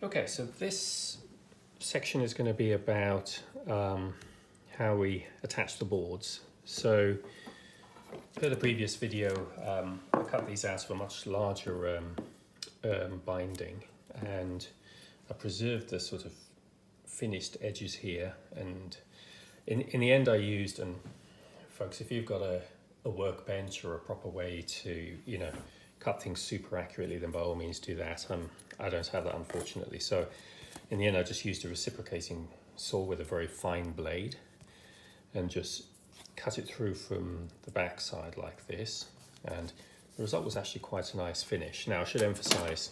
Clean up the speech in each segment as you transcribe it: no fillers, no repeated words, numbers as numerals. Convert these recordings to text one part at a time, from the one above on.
Okay, so this section is going to be about how we attach the boards. So per the previous video, I cut these out of a much larger binding, and I preserved the sort of finished edges here. And in the end I used, and folks, if you've got a workbench or a proper way to, cut things super accurately, then by all means do that. I don't have that, unfortunately. So in the end, I just used a reciprocating saw with a very fine blade and just cut it through from the back side like this. And the result was actually quite a nice finish. Now, I should emphasize,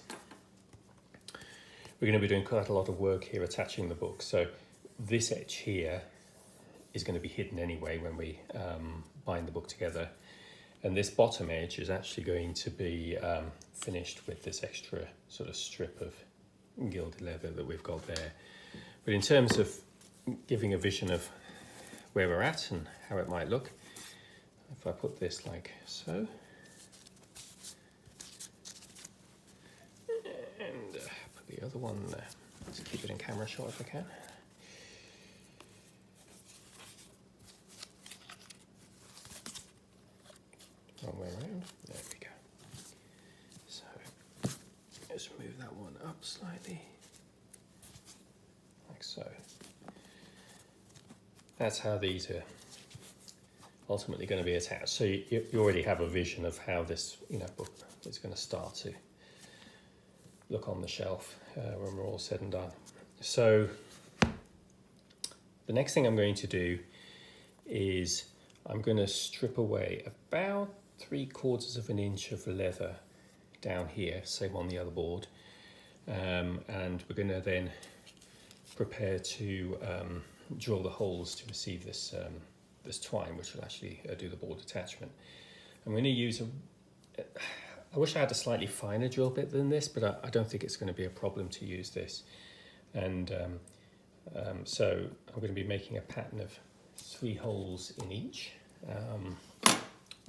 we're going to be doing quite a lot of work here attaching the book. So this edge here is going to be hidden anyway when we bind the book together. And this bottom edge is actually going to be finished with this extra sort of strip of gilded leather that we've got there. But in terms of giving a vision of where we're at and how it might look, if I put this like so, and put the other one there, let's keep it in camera shot if I can. Wrong way around. There we go. So let's move that one up slightly, like so. That's how these are ultimately going to be attached. So you already have a vision of how this book is going to start to look on the shelf when we're all said and done. So the next thing I'm going to do is I'm going to strip away about 3/4 of an inch of leather down here, same on the other board, and we're going to then prepare to drill the holes to receive this this twine, which will actually do the board attachment. I'm going to use I wish I had a slightly finer drill bit than this, but I don't think it's going to be a problem to use this. And so I'm going to be making a pattern of 3 holes in each.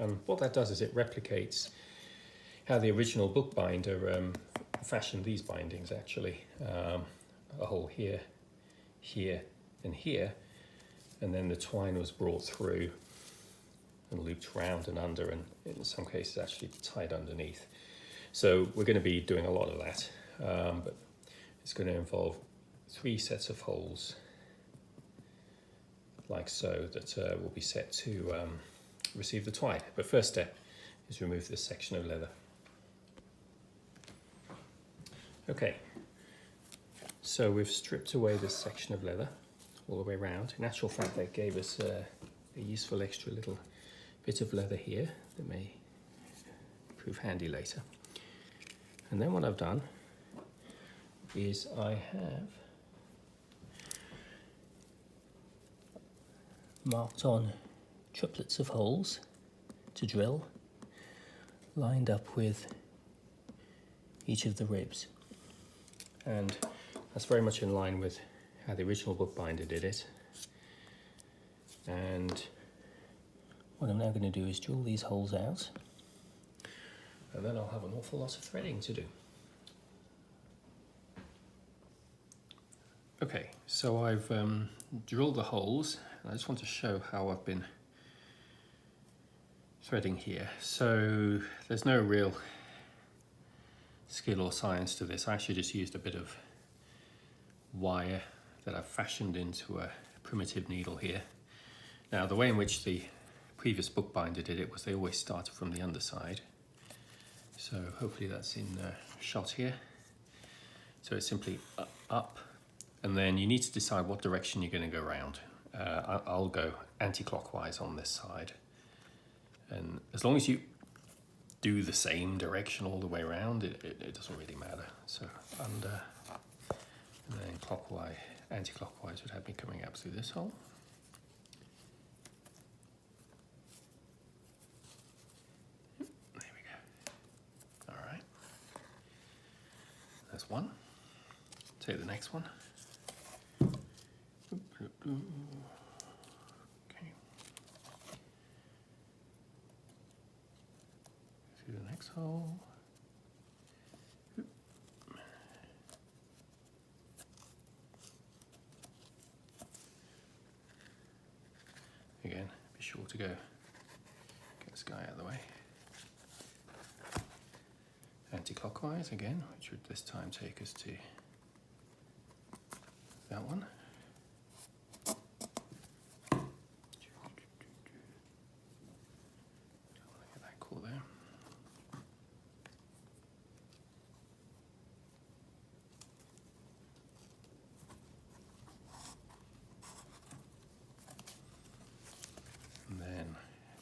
And what that does is it replicates how the original bookbinder fashioned these bindings, actually. A hole here, here, and here, and then the twine was brought through and looped round and under, and in some cases actually tied underneath. So we're going to be doing a lot of that, but it's going to involve 3 sets of holes like so that will be set to receive the twine. But first step is remove this section of leather. Okay, so we've stripped away this section of leather all the way around. In actual fact, that gave us a useful extra little bit of leather here that may prove handy later. And then what I've done is I have marked on triplets of holes to drill, lined up with each of the ribs. And that's very much in line with how the original bookbinder did it. And what I'm now going to do is drill these holes out, and then I'll have an awful lot of threading to do. Okay, so I've drilled the holes, and I just want to show how I've been threading here. So there's no real skill or science to this. I actually just used a bit of wire that I've fashioned into a primitive needle here. Now, the way in which the previous bookbinder did it was they always started from the underside. So hopefully that's in shot here. So it's simply up, and then you need to decide what direction you're going to go around. I'll go anti-clockwise on this side. And as long as you do the same direction all the way around, it doesn't really matter. So under, and then clockwise, anti-clockwise would have me coming up through this hole. There we go. All right. That's one. Take the next one. Okay. Through the next hole. sure to go get this guy out of the way. Anti-clockwise again, which would this time take us to that one.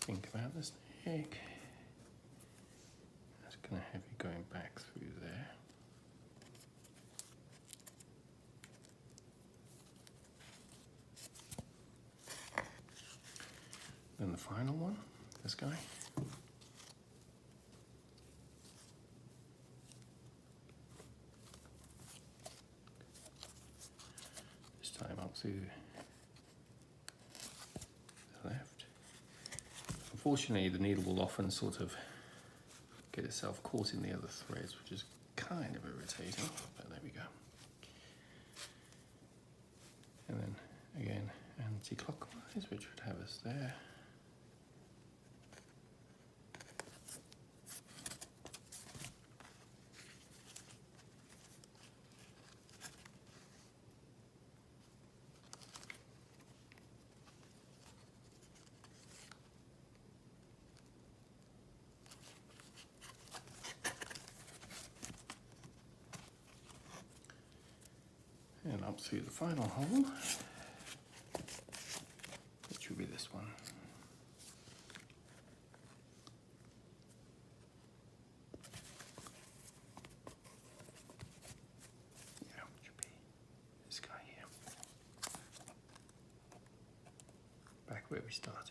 Think about the snake. That's going to have you going back through there. Then the final one, this guy. This time up through the left. Unfortunately, the needle will often sort of get itself caught in the other threads, which is kind of irritating, but there we go. And then again, anti-clockwise, which would have us there. And up through the final hole, which will be this one. Yeah, which should be this guy here. Back where we started.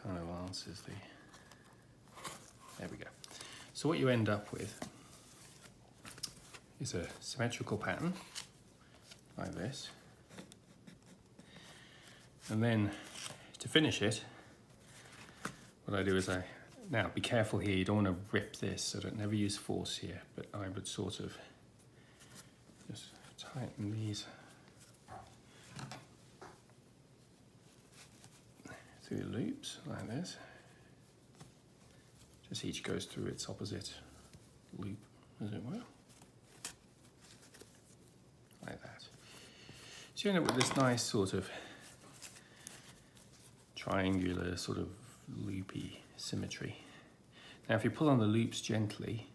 Kind of answers the, there we go. So what you end up with is a symmetrical pattern like this, and then to finish it, what I do is now be careful here, you don't want to rip this, so don't never use force here, but I would sort of just tighten these through the loops like this. Just each goes through its opposite loop, as it were. Like that. So you end up with this nice sort of triangular, sort of loopy symmetry. Now if you pull on the loops gently,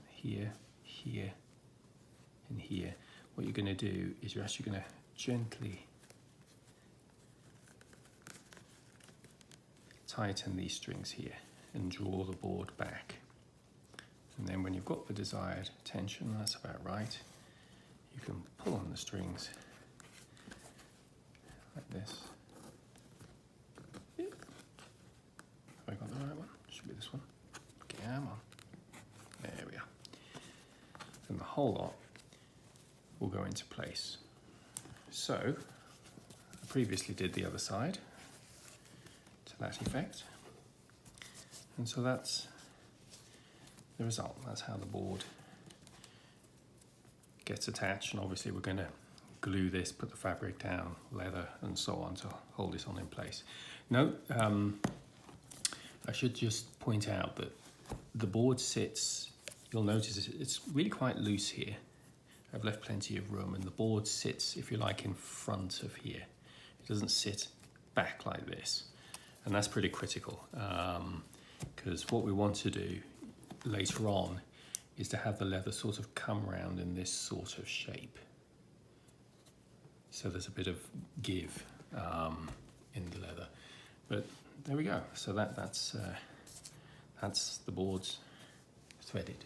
here, here, and here, what you're going to do is you're actually going to gently tighten these strings here and draw the board back. And then when you've got the desired tension, that's about right, you can pull on the strings like this. Have I got the right one? Should be this one. Come on. There we are. And the whole lot will go into place. So, I previously did the other side to that effect. And so that's the result. That's how the board gets attached. And obviously we're going to glue this, put the fabric down, leather, and so on to hold this on in place. Note, I should just point out that the board sits, you'll notice it's really quite loose here. I've left plenty of room, and the board sits, if you like, in front of here. It doesn't sit back like this. And that's pretty critical, because what we want to do later on is to have the leather sort of come round in this sort of shape. So there's a bit of give in the leather. But there we go. So that's the boards threaded.